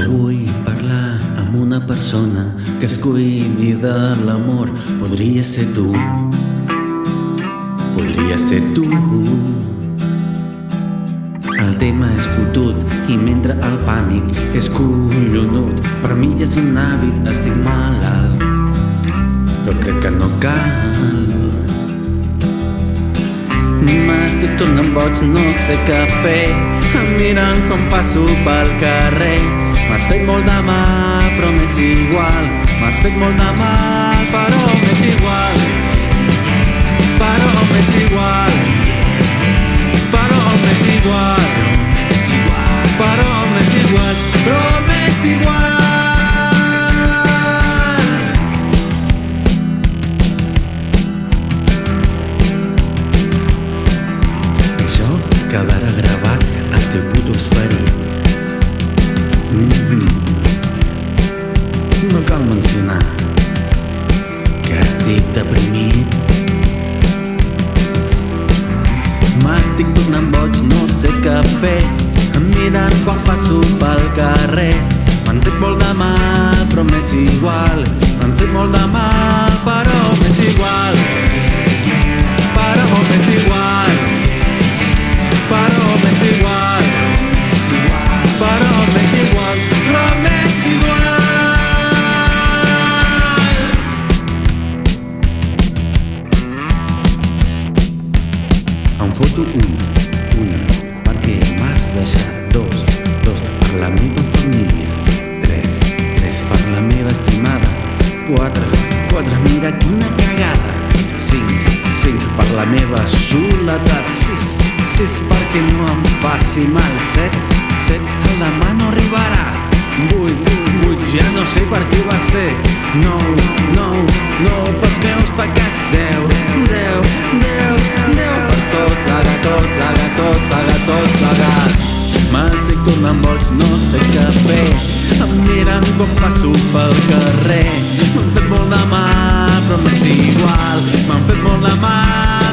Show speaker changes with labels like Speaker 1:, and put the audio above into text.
Speaker 1: Vull parlar amb una persona que es cuidi de l'amor. Podria ser tu, podria ser tu. El tema és fotut i mentre el pànic és collonut. Per mi ja és un hàbit, estic malalt, però crec que no cal. M'estic tornant boig, no sé què fer, em miren com passo pel carrer. M'has fet molt de mal, però m'és igual. M'has fet molt de mal, però m'és igual. Però m'és igual. Però m'és igual. Però m'és igual. Però m'és igual. Això quedarà gravat al teu puto esperit. No cal mencionar que estic deprimit. M'estic tornant boig, no sé què fer. Em miren quan passo pel carrer. M'han fet molt de mal, però m'és igual. M'han fet molt de mal, però m'és igual. Però m'és igual. Però m'és igual. Però m'és igual. Però m'és igual. Em foto una, perquè m'has deixat. Dos, per la meva família. Tres, per la meva estimada. Quatre, mira quina cagada. Cinc, per la meva soledat. Sis, perquè no em faci mal. Set, el demà no arribarà. Vuit, ja no sé per què va ser. Nou, pels meus pecats. Deu, per tot plegat. M'estic tornant boig, no sé què fer. Em miren com passo pel carrer. M'han fet molt de mal, però m'és igual. M'han fet molt de mal,